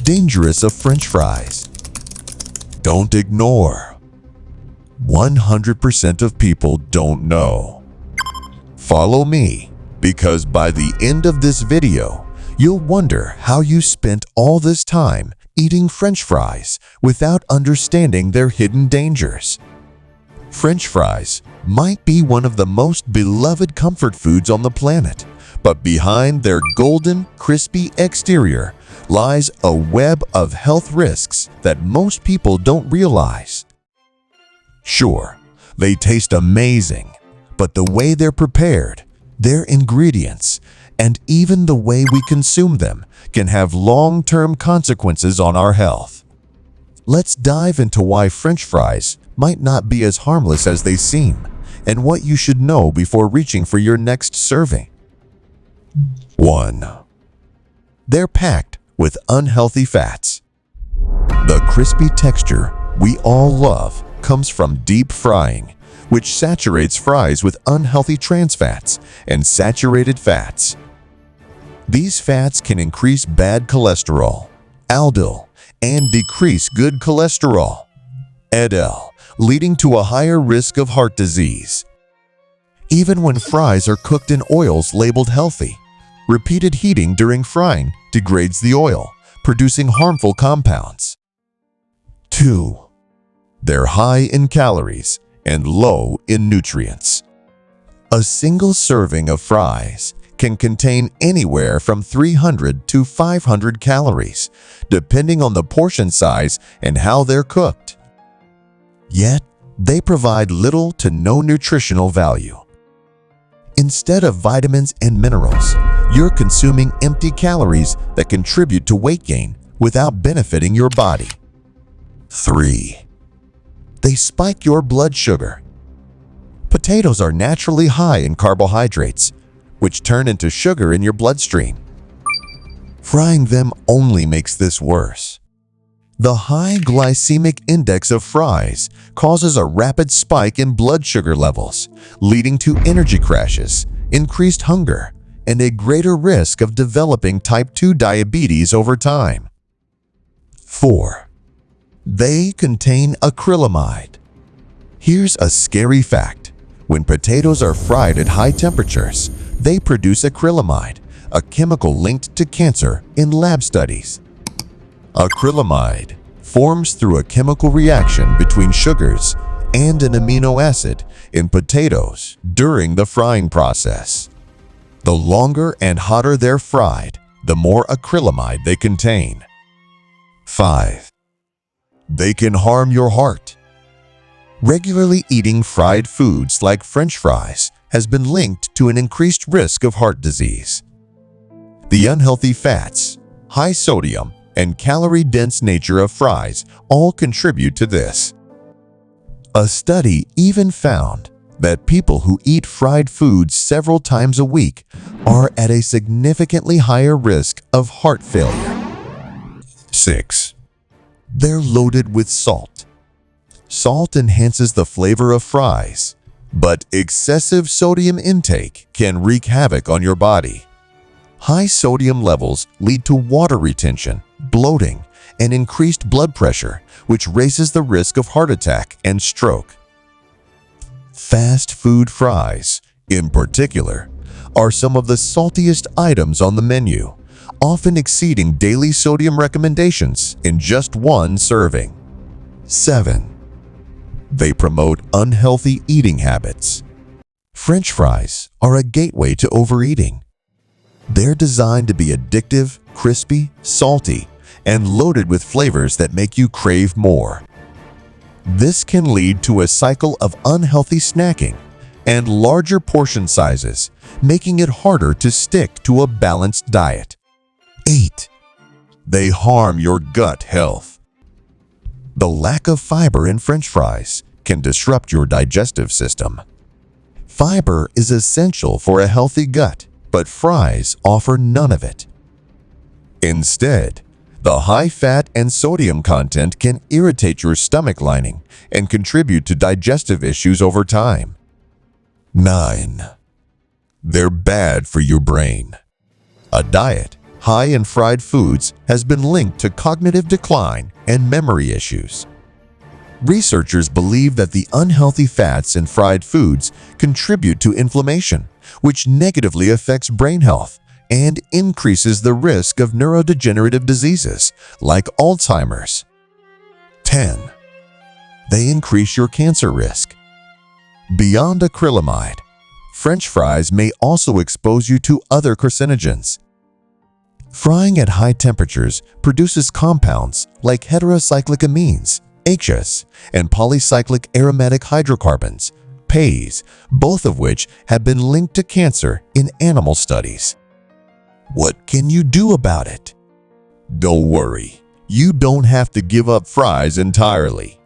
dangerous of French fries. Don't ignore. 100% of people don't know. Follow me, because by the end of this video, you'll wonder how you spent all this time eating French fries without understanding their hidden dangers. French fries might be one of the most beloved comfort foods on the planet, but behind their golden, crispy exterior lies a web of health risks that most people don't realize. Sure, they taste amazing, but the way they're prepared, their ingredients, and even the way we consume them can have long-term consequences on our health. Let's dive into why French fries might not be as harmless as they seem, and what you should know before reaching for your next serving. 1. They're packed with unhealthy fats. The crispy texture we all love comes from deep frying, which saturates fries with unhealthy trans fats and saturated fats. These fats can increase bad cholesterol, LDL, and decrease good cholesterol, LDL, leading to a higher risk of heart disease. Even when fries are cooked in oils labeled healthy, repeated heating during frying degrades the oil, producing harmful compounds. 2. They're high in calories and low in nutrients. A single serving of fries can contain anywhere from 300 to 500 calories, depending on the portion size and how they're cooked. Yet, they provide little to no nutritional value. Instead of vitamins and minerals, you're consuming empty calories that contribute to weight gain without benefiting your body. 3. They spike your blood sugar. Potatoes are naturally high in carbohydrates, which turn into sugar in your bloodstream. Frying them only makes this worse. The high glycemic index of fries causes a rapid spike in blood sugar levels, leading to energy crashes, increased hunger, and a greater risk of developing type 2 diabetes over time. 4. They contain acrylamide. Here's a scary fact. When potatoes are fried at high temperatures, they produce acrylamide, a chemical linked to cancer in lab studies. Acrylamide forms through a chemical reaction between sugars and an amino acid in potatoes during the frying process. The longer and hotter they're fried, the more acrylamide they contain. 5. They can harm your heart. Regularly eating fried foods like French fries has been linked to an increased risk of heart disease. The unhealthy fats, high sodium, and calorie-dense nature of fries all contribute to this. A study even found that people who eat fried foods several times a week are at a significantly higher risk of heart failure. 6. They're loaded with salt. Salt enhances the flavor of fries, but excessive sodium intake can wreak havoc on your body. High sodium levels lead to water retention, bloating, and increased blood pressure, which raises the risk of heart attack and stroke. Fast food fries, in particular, are some of the saltiest items on the menu, often exceeding daily sodium recommendations in just one serving. 7. They promote unhealthy eating habits. French fries are a gateway to overeating. They're designed to be addictive, crispy, salty, and loaded with flavors that make you crave more. This can lead to a cycle of unhealthy snacking and larger portion sizes, making it harder to stick to a balanced diet. 8. They harm your gut health. The lack of fiber in French fries can disrupt your digestive system. Fiber is essential for a healthy gut, but fries offer none of it. Instead, the high fat and sodium content can irritate your stomach lining and contribute to digestive issues over time. 9. They're bad for your brain. A diet high in fried foods has been linked to cognitive decline and memory issues. Researchers believe that the unhealthy fats in fried foods contribute to inflammation, which negatively affects brain health and increases the risk of neurodegenerative diseases like Alzheimer's. 10. They increase your cancer risk. Beyond acrylamide, French fries may also expose you to other carcinogens. Frying at high temperatures produces compounds like heterocyclic amines, HS, and polycyclic aromatic hydrocarbons, PAHs, both of which have been linked to cancer in animal studies. What can you do about it? Don't worry, you don't have to give up fries entirely.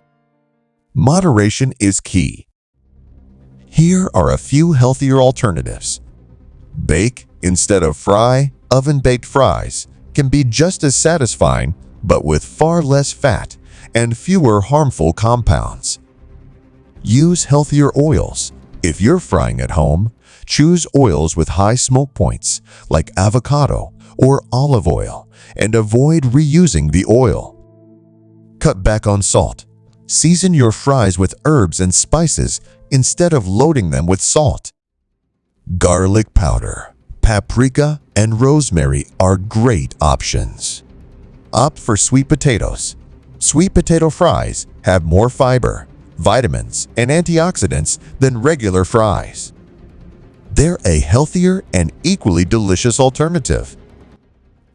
Moderation is key. Here are a few healthier alternatives. Bake instead of fry. Oven-baked fries can be just as satisfying, but with far less fat and fewer harmful compounds. Use healthier oils. If you're frying at home, choose oils with high smoke points like avocado or olive oil and avoid reusing the oil. Cut back on salt. Season your fries with herbs and spices instead of loading them with salt. Garlic powder, paprika, and rosemary are great options. Opt for sweet potatoes. Sweet potato fries have more fiber, vitamins, and antioxidants than regular fries. They're a healthier and equally delicious alternative.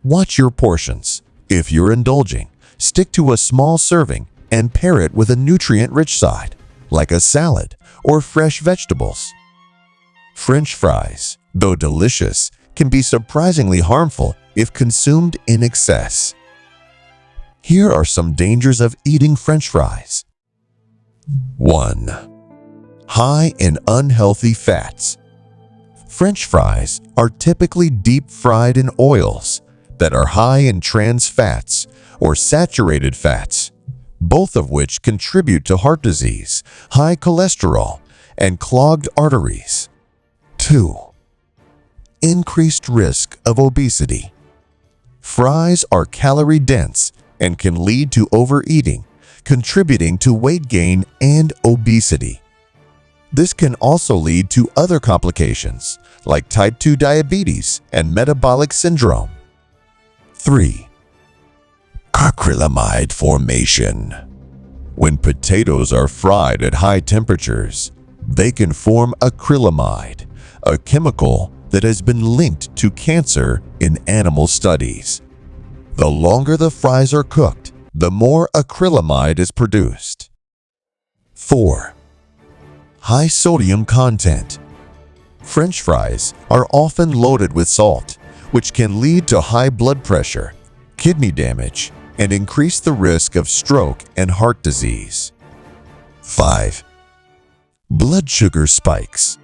Watch your portions. If you're indulging, stick to a small serving and pair it with a nutrient-rich side, like a salad or fresh vegetables. French fries, though delicious, can be surprisingly harmful if consumed in excess. Here are some dangers of eating French fries. 1. High in unhealthy fats. French fries are typically deep-fried in oils that are high in trans fats or saturated fats, both of which contribute to heart disease, high cholesterol, and clogged arteries. 2. Increased risk of obesity. Fries are calorie-dense and can lead to overeating, contributing to weight gain and obesity. This can also lead to other complications like type 2 diabetes and metabolic syndrome. 3. Acrylamide formation. When potatoes are fried at high temperatures, they can form acrylamide, a chemical that has been linked to cancer in animal studies. The longer the fries are cooked, the more acrylamide is produced. 4. High sodium content. French fries are often loaded with salt, which can lead to high blood pressure, kidney damage, and increase the risk of stroke and heart disease. 5. Blood sugar spikes.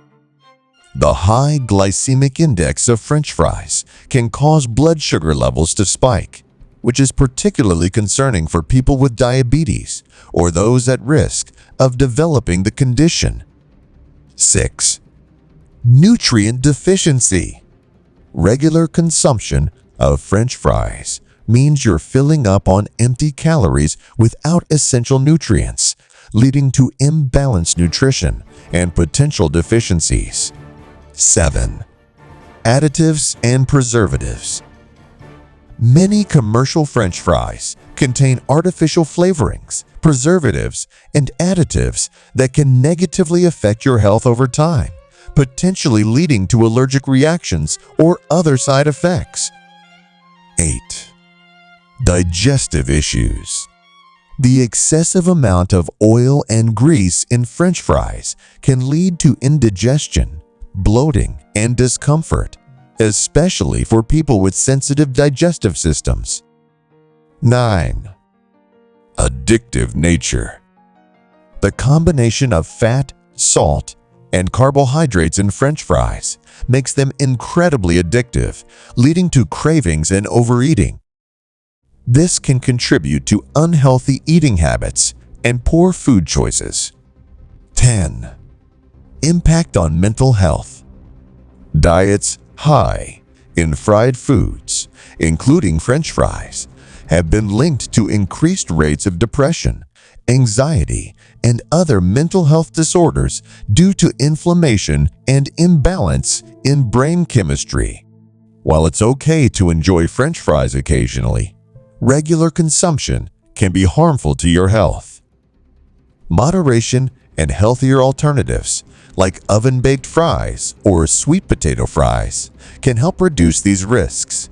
The high glycemic index of French fries can cause blood sugar levels to spike, which is particularly concerning for people with diabetes or those at risk of developing the condition. 6. Nutrient deficiency. Regular consumption of French fries means you're filling up on empty calories without essential nutrients, leading to imbalanced nutrition and potential deficiencies. 7. Additives and preservatives. Many commercial French fries contain artificial flavorings, preservatives, and additives that can negatively affect your health over time, potentially leading to allergic reactions or other side effects. 8. Digestive issues. The excessive amount of oil and grease in French fries can lead to indigestion, bloating, and discomfort, especially for people with sensitive digestive systems. 9. Addictive nature. The combination of fat, salt, and carbohydrates in French fries makes them incredibly addictive, leading to cravings and overeating. This can contribute to unhealthy eating habits and poor food choices. 10. Impact on mental health. Diets high in fried foods including French fries, have been linked to increased rates of depression, anxiety, and other mental health disorders due to inflammation and imbalance in brain chemistry. While it's okay to enjoy French fries occasionally, regular consumption can be harmful to your health. Moderation and healthier alternatives, like oven-baked fries or sweet potato fries, can help reduce these risks.